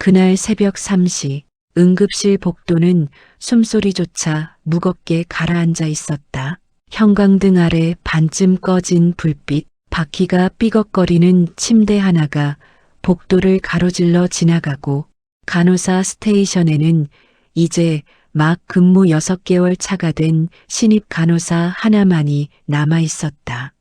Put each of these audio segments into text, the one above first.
그날 새벽 3시 응급실 복도는 숨소리조차 무겁게 가라앉아 있었다. 형광등 아래 반쯤 꺼진 불빛, 바퀴가 삐걱거리는 침대 하나가 복도를 가로질러 지나가고 간호사 스테이션에는 이제 막 근무 6개월 차가 된 신입 간호사 하나만이 남아 있었다.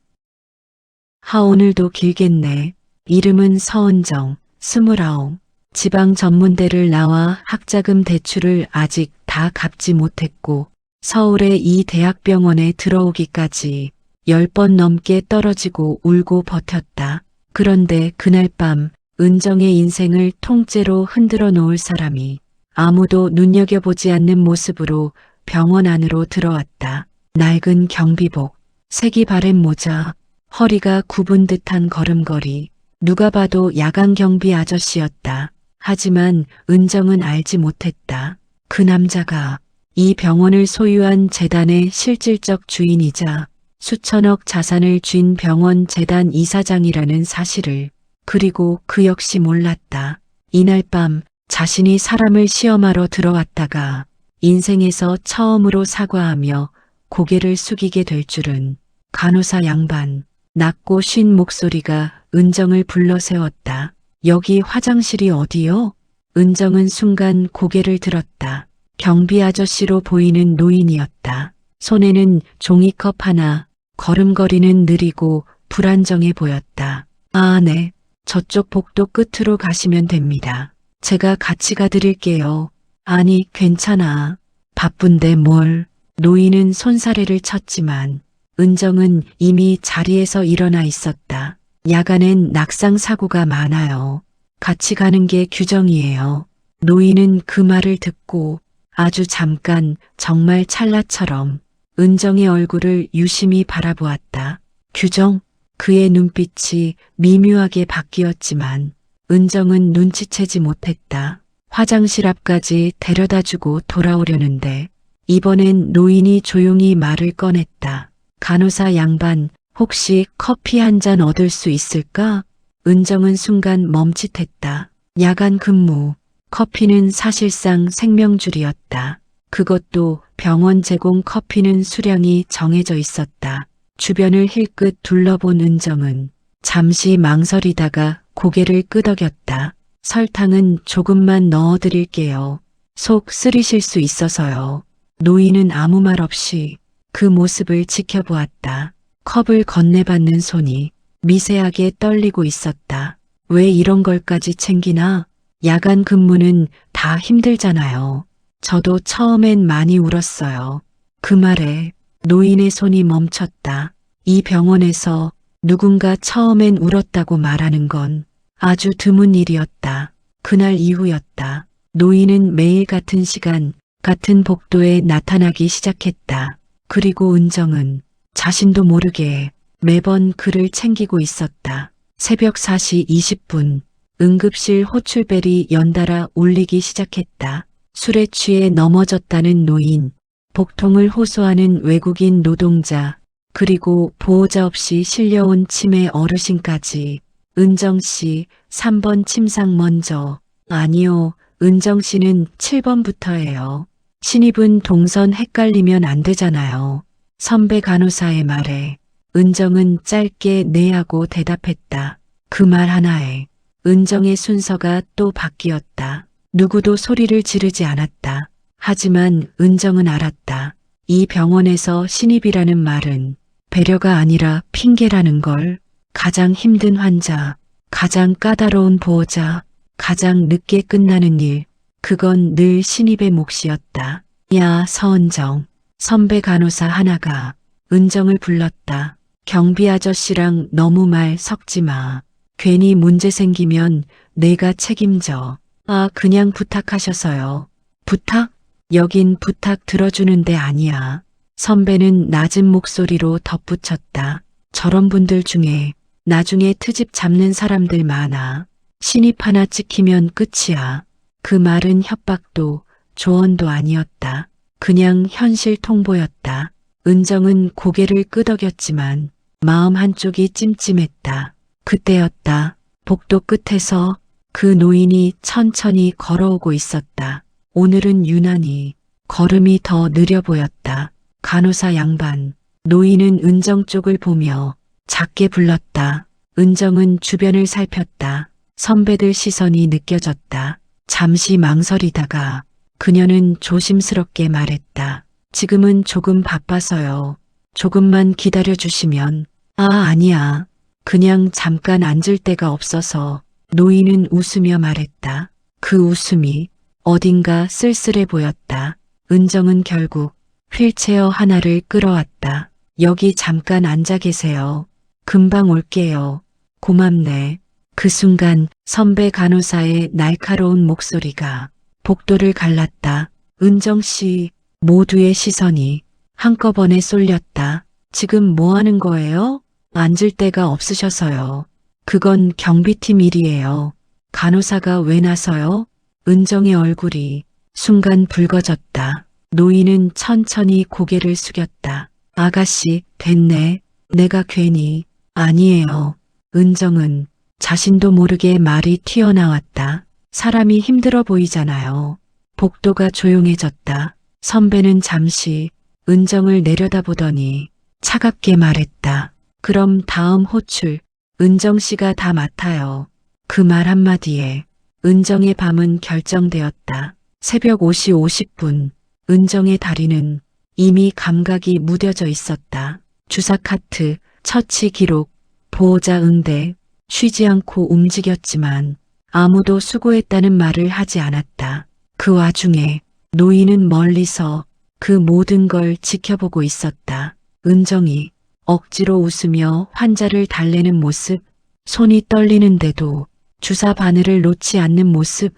오늘도 길겠네. 이름은 서은정, 29. 지방 전문대를 나와 학자금 대출을 아직 다 갚지 못했고 서울의 이 대학병원에 들어오기까지 10번 넘게 떨어지고 울고 버텼다. 그런데 그날 밤 은정의 인생을 통째로 흔들어 놓을 사람이 아무도 눈여겨보지 않는 모습으로 병원 안으로 들어왔다. 낡은 경비복, 색이 바랜 모자, 허리가 굽은 듯한 걸음걸이. 누가 봐도 야간 경비 아저씨였다. 하지만 은정은 알지 못했다. 그 남자가 이 병원을 소유한 재단의 실질적 주인이자 수천억 자산을 쥔 병원 재단 이사장이라는 사실을. 그리고 그 역시 몰랐다. 이날 밤 자신이 사람을 시험하러 들어왔다가 인생에서 처음으로 사과하며 고개를 숙이게 될 줄은. 간호사 양반, 낮고 쉰 목소리가 은정을 불러 세웠다. 여기 화장실이 어디요? 은정은 순간 고개를 들었다. 경비 아저씨로 보이는 노인이었다. 손에는 종이컵 하나, 걸음걸이는 느리고 불안정해 보였다. 아, 네. 저쪽 복도 끝으로 가시면 됩니다. 제가 같이 가드릴게요. 아니, 괜찮아. 바쁜데 뭘. 노인은 손사래를 쳤지만 은정은 이미 자리에서 일어나 있었다. 야간엔 낙상 사고가 많아요. 같이 가는 게 규정이에요. 노인은 그 말을 듣고 아주 잠깐 정말 찰나처럼 은정의 얼굴을 유심히 바라보았다. 규정? 그의 눈빛이 미묘하게 바뀌었지만 은정은 눈치채지 못했다. 화장실 앞까지 데려다주고 돌아오려는데 이번엔 노인이 조용히 말을 꺼냈다. 간호사 양반, 혹시 커피 한 잔 얻을 수 있을까? 은정은 순간 멈칫했다. 야간 근무, 커피는 사실상 생명줄이었다. 그것도 병원 제공 커피는 수량이 정해져 있었다. 주변을 힐끗 둘러본 은정은 잠시 망설이다가 고개를 끄덕였다. 설탕은 조금만 넣어드릴게요. 속 쓰리실 수 있어서요. 노인은 아무 말 없이 그 모습을 지켜보았다. 컵을 건네받는 손이 미세하게 떨리고 있었다. 왜 이런 걸까지 챙기나? 야간 근무는 다 힘들잖아요. 저도 처음엔 많이 울었어요. 그 말에 노인의 손이 멈췄다. 이 병원에서 누군가 처음엔 울었다고 말하는 건 아주 드문 일이었다. 그날 이후였다. 노인은 매일 같은 시간, 같은 복도에 나타나기 시작했다. 그리고 은정은 자신도 모르게 매번 그를 챙기고 있었다. 새벽 4시 20분, 응급실 호출벨이 연달아 울리기 시작했다. 술에 취해 넘어졌다는 노인, 복통을 호소하는 외국인 노동자, 그리고 보호자 없이 실려온 치매 어르신까지. 은정 씨, 3번 침상 먼저. 아니요, 은정 씨는 7번부터예요. 신입은 동선 헷갈리면 안 되잖아요. 선배 간호사의 말에 은정은 짧게 네 하고 대답했다. 그 말 하나에 은정의 순서가 또 바뀌었다. 누구도 소리를 지르지 않았다. 하지만 은정은 알았다. 이 병원에서 신입이라는 말은 배려가 아니라 핑계라는 걸. 가장 힘든 환자, 가장 까다로운 보호자, 가장 늦게 끝나는 일, 그건 늘 신입의 몫이었다. 야, 서은정. 선배 간호사 하나가 은정을 불렀다. 경비 아저씨랑 너무 말 섞지 마. 괜히 문제 생기면 내가 책임져. 아, 그냥 부탁하셔서요. 부탁? 여긴 부탁 들어주는 데 아니야. 선배는 낮은 목소리로 덧붙였다. 저런 분들 중에 나중에 트집 잡는 사람들 많아. 신입 하나 찍히면 끝이야. 그 말은 협박도 조언도 아니었다. 그냥 현실 통보였다. 은정은 고개를 끄덕였지만 마음 한쪽이 찜찜했다. 그때였다. 복도 끝에서 그 노인이 천천히 걸어오고 있었다. 오늘은 유난히 걸음이 더 느려 보였다. 간호사 양반. 노인은 은정 쪽을 보며 작게 불렀다. 은정은 주변을 살폈다. 선배들 시선이 느껴졌다. 잠시 망설이다가 그녀는 조심스럽게 말했다. 지금은 조금 바빠서요. 조금만 기다려 주시면. 아니야. 그냥 잠깐 앉을 데가 없어서. 노인은 웃으며 말했다. 그 웃음이 어딘가 쓸쓸해 보였다. 은정은 결국 휠체어 하나를 끌어왔다. 여기 잠깐 앉아 계세요. 금방 올게요. 고맙네. 그 순간 선배 간호사의 날카로운 목소리가 복도를 갈랐다. 은정 씨, 모두의 시선이 한꺼번에 쏠렸다. 지금 뭐 하는 거예요? 앉을 데가 없으셔서요. 그건 경비팀 일이에요. 간호사가 왜 나서요? 은정의 얼굴이 순간 붉어졌다. 노인은 천천히 고개를 숙였다. 아가씨, 됐네. 내가 괜히. 아니에요. 은정은 자신도 모르게 말이 튀어나왔다. 사람이 힘들어 보이잖아요. 복도가 조용해졌다. 선배는 잠시 은정을 내려다보더니 차갑게 말했다. 그럼 다음 호출 은정 씨가 다 맡아요. 그 말 한마디에 은정의 밤은 결정되었다. 새벽 5시 50분 은정의 다리는 이미 감각이 무뎌져 있었다. 주사 카트, 처치 기록, 보호자 응대, 쉬지 않고 움직였지만 아무도 수고했다는 말을 하지 않았다. 그 와중에 노인은 멀리서 그 모든 걸 지켜보고 있었다. 은정이 억지로 웃으며 환자를 달래는 모습, 손이 떨리는데도 주사 바늘을 놓지 않는 모습,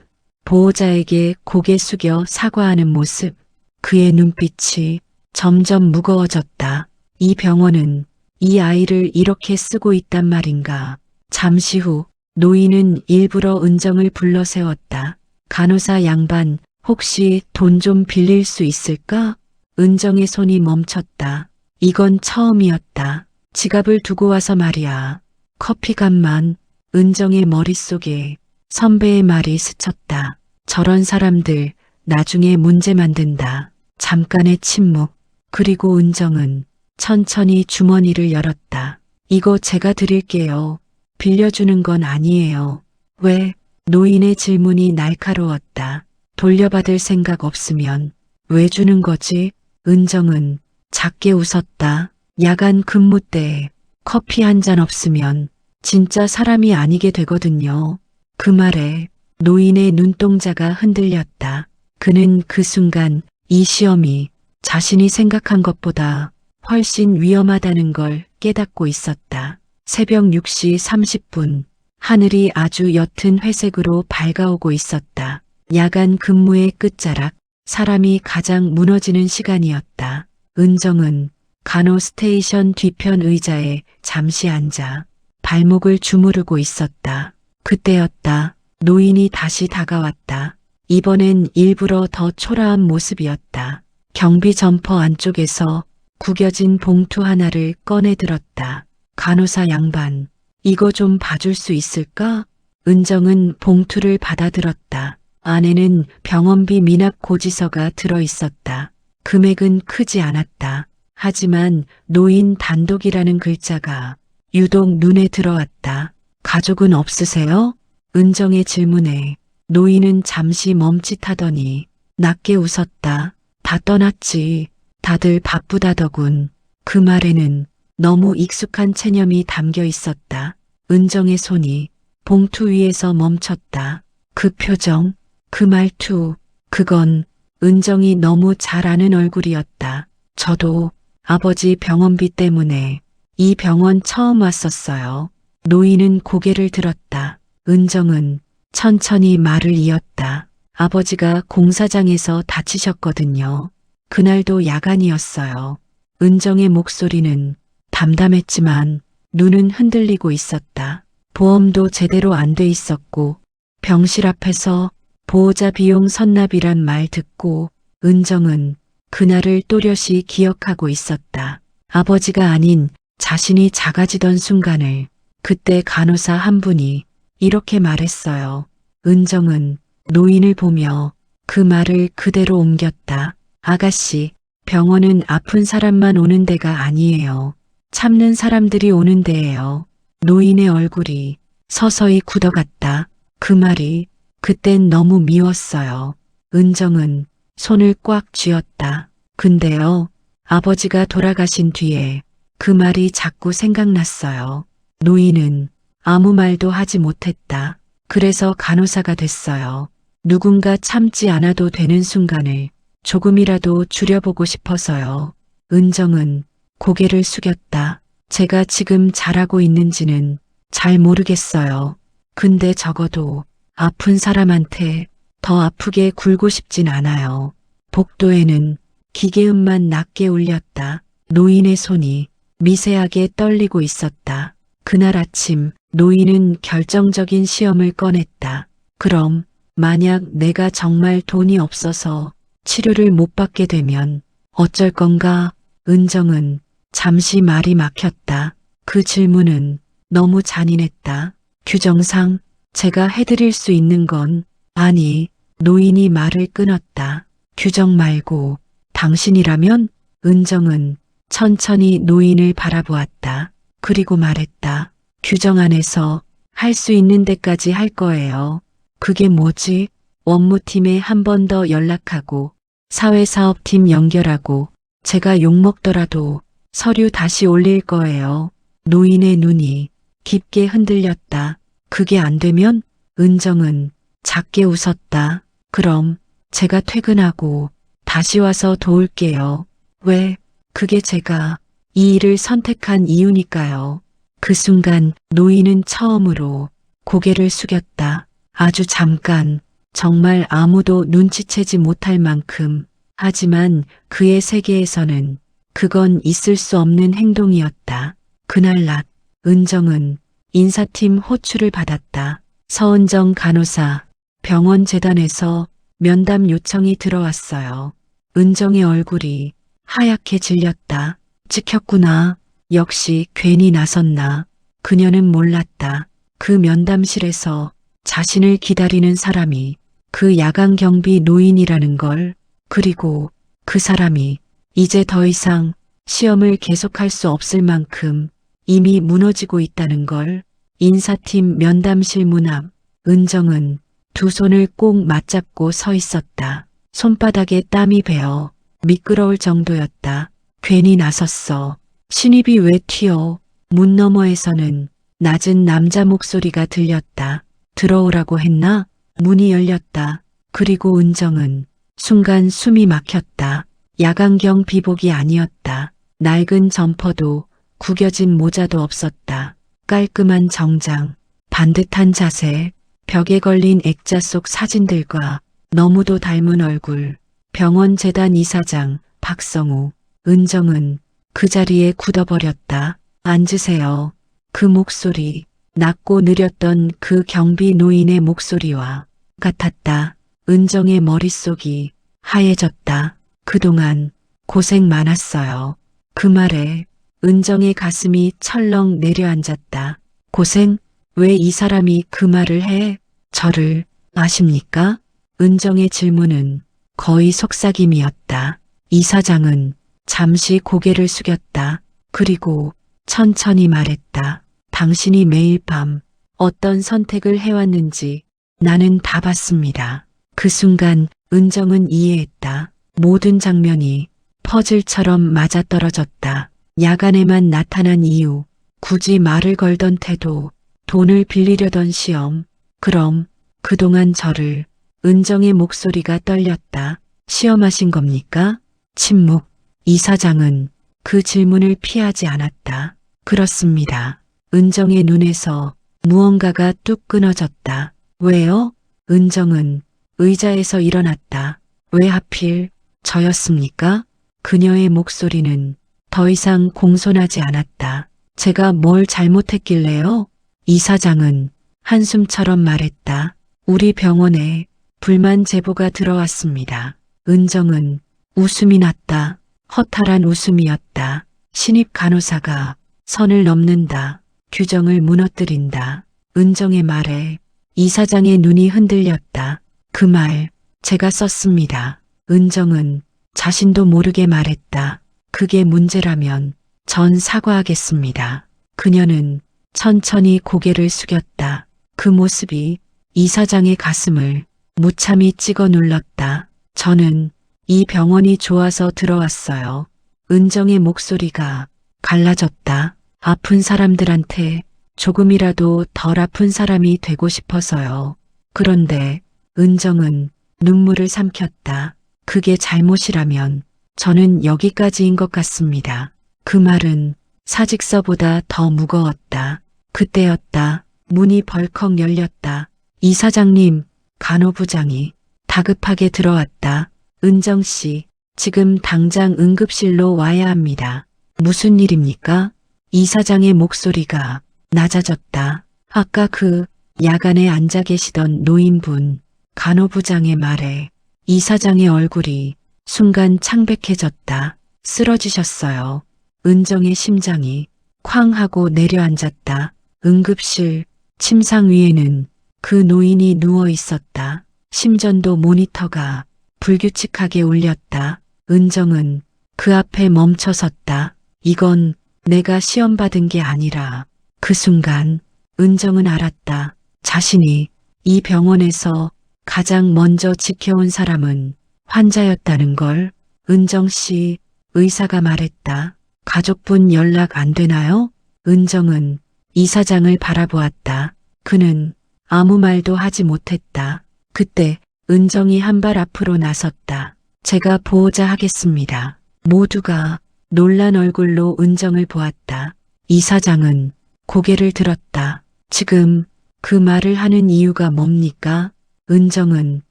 보호자에게 고개 숙여 사과하는 모습, 그의 눈빛이 점점 무거워졌다. 이 병원은 이 아이를 이렇게 쓰고 있단 말인가. 잠시 후 노인은 일부러 은정을 불러 세웠다. 간호사 양반, 혹시 돈 좀 빌릴 수 있을까? 은정의 손이 멈췄다. 이건 처음이었다. 지갑을 두고 와서 말이야. 커피값만. 은정의 머릿속에 선배의 말이 스쳤다. 저런 사람들 나중에 문제 만든다. 잠깐의 침묵. 그리고 은정은 천천히 주머니를 열었다. 이거 제가 드릴게요. 빌려주는 건 아니에요. 왜? 노인의 질문이 날카로웠다. 돌려받을 생각 없으면 왜 주는 거지? 은정은 작게 웃었다. 야간 근무 때 커피 한 잔 없으면 진짜 사람이 아니게 되거든요. 그 말에 노인의 눈동자가 흔들렸다. 그는 그 순간 이 시험이 자신이 생각한 것보다 훨씬 위험하다는 걸 깨닫고 있었다. 새벽 6시 30분 하늘이 아주 옅은 회색으로 밝아오고 있었다. 야간 근무의 끝자락, 사람이 가장 무너지는 시간이었다. 은정은 간호 스테이션 뒤편 의자에 잠시 앉아 발목을 주무르고 있었다. 그때였다. 노인이 다시 다가왔다. 이번엔 일부러 더 초라한 모습이었다. 경비 점퍼 안쪽에서 구겨진 봉투 하나를 꺼내 들었다. 간호사 양반, 이거 좀 봐줄 수 있을까? 은정은 봉투를 받아들었다. 안에는 병원비 미납 고지서가 들어 있었다. 금액은 크지 않았다. 하지만 노인 단독이라는 글자가 유독 눈에 들어왔다. 가족은 없으세요? 은정의 질문에 노인은 잠시 멈칫하더니 낮게 웃었다. 다 떠났지. 다들 바쁘다더군. 그 말에는 너무 익숙한 체념이 담겨 있었다. 은정의 손이 봉투 위에서 멈췄다. 그 표정, 그 말투, 그건 은정이 너무 잘 아는 얼굴이었다. 저도 아버지 병원비 때문에 이 병원 처음 왔었어요. 노인은 고개를 들었다. 은정은 천천히 말을 이었다. 아버지가 공사장에서 다치셨거든요. 그날도 야간이었어요. 은정의 목소리는 담담했지만 눈은 흔들리고 있었다. 보험도 제대로 안 돼 있었고 병실 앞에서 보호자 비용 선납이란 말 듣고 은정은 그날을 또렷이 기억하고 있었다. 아버지가 아닌 자신이 작아지던 순간을 그때 간호사 한 분이 이렇게 말했어요. 은정은 노인을 보며 그 말을 그대로 옮겼다. 아가씨, 병원은 아픈 사람만 오는 데가 아니에요. 참는 사람들이 오는 데예요. 노인의 얼굴이 서서히 굳어갔다. 그 말이 그땐 너무 미웠어요. 은정은 손을 꽉 쥐었다. 근데요, 아버지가 돌아가신 뒤에 그 말이 자꾸 생각났어요. 노인은 아무 말도 하지 못했다. 그래서 간호사가 됐어요. 누군가 참지 않아도 되는 순간을 조금이라도 줄여보고 싶어서요. 은정은 고개를 숙였다. 제가 지금 잘하고 있는지는 잘 모르겠어요. 근데 적어도 아픈 사람한테 더 아프게 굴고 싶진 않아요. 복도에는 기계음만 낮게 울렸다. 노인의 손이 미세하게 떨리고 있었다. 그날 아침 노인은 결정적인 시험을 꺼냈다. 그럼 만약 내가 정말 돈이 없어서 치료를 못 받게 되면 어쩔 건가? 은정은 잠시 말이 막혔다. 그 질문은 너무 잔인했다. 규정상 제가 해드릴 수 있는 건 아니, 노인이 말을 끊었다. 규정 말고 당신이라면? 은정은 천천히 노인을 바라보았다. 그리고 말했다. 규정 안에서 할 수 있는 데까지 할 거예요. 그게 뭐지? 원무팀에 한 번 더 연락하고 사회사업팀 연결하고 제가 욕먹더라도 서류 다시 올릴 거예요. 노인의 눈이 깊게 흔들렸다. 그게 안 되면? 은정은 작게 웃었다. 그럼 제가 퇴근하고 다시 와서 도울게요. 왜? 그게 제가 이 일을 선택한 이유니까요. 그 순간 노인은 처음으로 고개를 숙였다. 아주 잠깐, 정말 아무도 눈치채지 못할 만큼. 하지만 그의 세계에서는 그건 있을 수 없는 행동이었다. 그날 낮, 은정은 인사팀 호출을 받았다. 서은정 간호사, 병원 재단에서 면담 요청이 들어왔어요. 은정의 얼굴이 하얗게 질렸다. 찍혔구나. 역시 괜히 나섰나. 그녀는 몰랐다. 그 면담실에서 자신을 기다리는 사람이 그 야간 경비 노인이라는 걸. 그리고 그 사람이 이제 더 이상 시험을 계속할 수 없을 만큼 이미 무너지고 있다는 걸. 인사팀 면담실 문 앞, 은정은 두 손을 꼭 맞잡고 서 있었다. 손바닥에 땀이 배어 미끄러울 정도였다. 괜히 나섰어. 신입이 왜 튀어? 문 너머에서는 낮은 남자 목소리가 들렸다. 들어오라고 했나? 문이 열렸다. 그리고 은정은 순간 숨이 막혔다. 야간경 비복이 아니었다. 낡은 점퍼도 구겨진 모자도 없었다. 깔끔한 정장, 반듯한 자세, 벽에 걸린 액자 속 사진들과 너무도 닮은 얼굴. 병원 재단 이사장 박성우. 은정은 그 자리에 굳어버렸다. 앉으세요. 그 목소리, 낮고 느렸던 그 경비 노인의 목소리와 같았다. 은정의 머릿속이 하얘졌다. 그동안 고생 많았어요. 그 말에 은정의 가슴이 철렁 내려앉았다. 고생? 왜 이 사람이 그 말을 해? 저를 아십니까? 은정의 질문은 거의 속삭임이었다. 이사장은 잠시 고개를 숙였다. 그리고 천천히 말했다. 당신이 매일 밤 어떤 선택을 해왔는지 나는 다 봤습니다. 그 순간 은정은 이해했다. 모든 장면이 퍼즐처럼 맞아떨어졌다. 야간에만 나타난 이유, 굳이 말을 걸던 태도, 돈을 빌리려던 시험. 그럼 그동안 저를. 은정의 목소리가 떨렸다. 시험하신 겁니까? 침묵. 이사장은 그 질문을 피하지 않았다. 그렇습니다. 은정의 눈에서 무언가가 뚝 끊어졌다. 왜요? 은정은 의자에서 일어났다. 왜 하필 저였습니까? 그녀의 목소리는 더 이상 공손하지 않았다. 제가 뭘 잘못했길래요? 이사장은 한숨처럼 말했다. 우리 병원에 불만 제보가 들어왔습니다. 은정은 웃음이 났다. 허탈한 웃음이었다. 신입 간호사가 선을 넘는다. 규정을 무너뜨린다. 은정의 말에 이사장의 눈이 흔들렸다. 그 말 제가 썼습니다. 은정은 자신도 모르게 말했다. 그게 문제라면 전 사과하겠습니다. 그녀는 천천히 고개를 숙였다. 그 모습이 이사장의 가슴을 무참히 찍어 눌렀다. 저는 이 병원이 좋아서 들어왔어요. 은정의 목소리가 갈라졌다. 아픈 사람들한테 조금이라도 덜 아픈 사람이 되고 싶어서요. 그런데 은정은 눈물을 삼켰다. 그게 잘못이라면 저는 여기까지인 것 같습니다. 그 말은 사직서보다 더 무거웠다. 그때였다. 문이 벌컥 열렸다. 이사장님, 간호부장이 다급하게 들어왔다. 은정 씨, 지금 당장 응급실로 와야 합니다. 무슨 일입니까? 이사장의 목소리가 낮아졌다. 아까 그 야간에 앉아 계시던 노인분, 간호부장의 말에 이사장의 얼굴이 순간 창백해졌다. 쓰러지셨어요. 은정의 심장이 쾅 하고 내려앉았다. 응급실 침상 위에는 그 노인이 누워 있었다. 심전도 모니터가 불규칙하게 울렸다. 은정은 그 앞에 멈춰섰다. 이건 내가 시험받은 게 아니라 그 순간 은정은 알았다. 자신이 이 병원에서 가장 먼저 지켜온 사람은 환자였다는 걸. 은정 씨, 의사가 말했다. 가족분 연락 안 되나요? 은정은 이사장을 바라보았다. 그는 아무 말도 하지 못했다. 그때 은정이 한 발 앞으로 나섰다. 제가 보호자 하겠습니다. 모두가 놀란 얼굴로 은정을 보았다. 이사장은 고개를 들었다. 지금 그 말을 하는 이유가 뭡니까? 은정은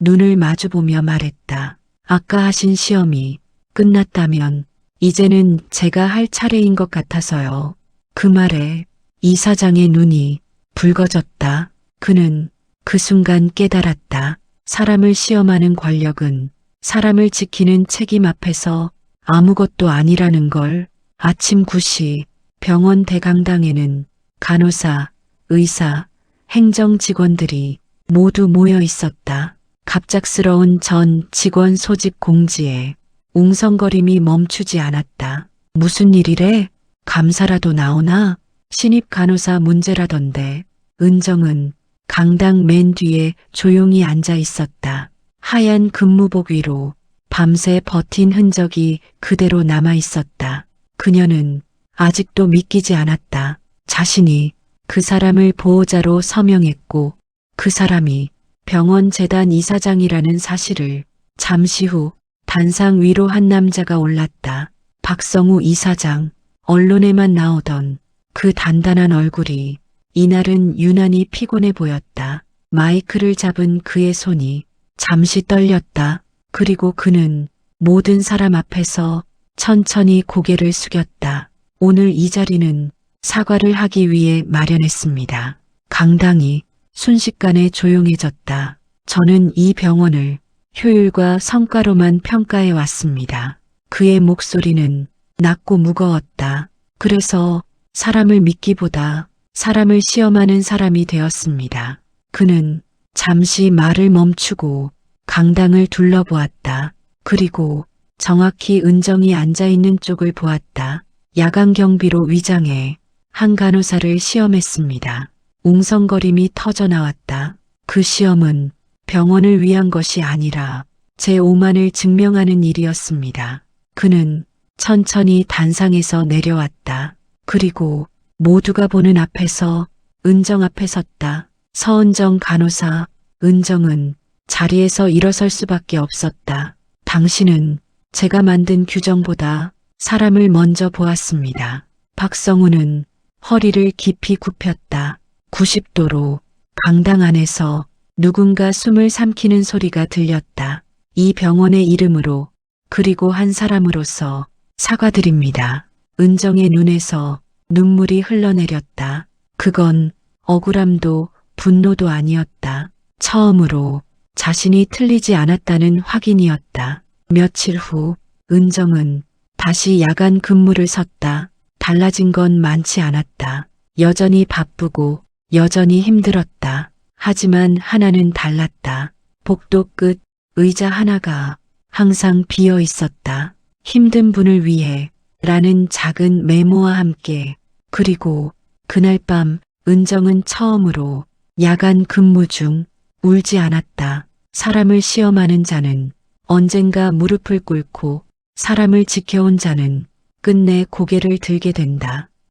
눈을 마주보며 말했다. 아까 하신 시험이 끝났다면 이제는 제가 할 차례인 것 같아서요. 그 말에 이사장의 눈이 붉어졌다. 그는 그 순간 깨달았다. 사람을 시험하는 권력은 사람을 지키는 책임 앞에서 아무것도 아니라는 걸. 아침 9시 병원 대강당에는 간호사, 의사, 행정 직원들이 모두 모여 있었다. 갑작스러운 전 직원 소집 공지에 웅성거림이 멈추지 않았다. 무슨 일이래? 감사라도 나오나? 신입 간호사 문제라던데. 은정은 강당 맨 뒤에 조용히 앉아 있었다. 하얀 근무복 위로 밤새 버틴 흔적이 그대로 남아 있었다. 그녀는 아직도 믿기지 않았다. 자신이 그 사람을 보호자로 서명했고 그 사람이 병원 재단 이사장이라는 사실을. 잠시 후 단상 위로 한 남자가 올랐다. 박성우 이사장. 언론에만 나오던 그 단단한 얼굴이 이날은 유난히 피곤해 보였다. 마이크를 잡은 그의 손이 잠시 떨렸다. 그리고 그는 모든 사람 앞에서 천천히 고개를 숙였다. 오늘 이 자리는 사과를 하기 위해 마련했습니다. 강당이 순식간에 조용해졌다. 저는 이 병원을 효율과 성과로만 평가해 왔습니다. 그의 목소리는 낮고 무거웠다. 그래서 사람을 믿기보다 사람을 시험하는 사람이 되었습니다. 그는 잠시 말을 멈추고 강당을 둘러보았다. 그리고 정확히 은정이 앉아있는 쪽을 보았다. 야간 경비로 위장해 한 간호사를 시험했습니다. 웅성거림이 터져나왔다. 그 시험은 병원을 위한 것이 아니라 제 오만을 증명하는 일이었습니다. 그는 천천히 단상에서 내려왔다. 그리고 모두가 보는 앞에서 은정 앞에 섰다. 서은정 간호사. 은정은 자리에서 일어설 수밖에 없었다. 당신은 제가 만든 규정보다 사람을 먼저 보았습니다. 박성우는 허리를 깊이 굽혔다. 90도로 강당 안에서 누군가 숨을 삼키는 소리가 들렸다. 이 병원의 이름으로 그리고 한 사람으로서 사과드립니다. 은정의 눈에서 눈물이 흘러내렸다. 그건 억울함도 분노도 아니었다. 처음으로 자신이 틀리지 않았다는 확인이었다. 며칠 후 은정은 다시 야간 근무를 섰다. 달라진 건 많지 않았다. 여전히 바쁘고 여전히 힘들었다. 하지만 하나는 달랐다. 복도 끝 의자 하나가 항상 비어 있었다. 힘든 분을 위해 라는 작은 메모와 함께. 그리고 그날 밤 은정은 처음으로 야간 근무 중 울지 않았다. 사람을 시험하는 자는 언젠가 무릎을 꿇고 사람을 지켜온 자는 끝내 고개를 들게 된다.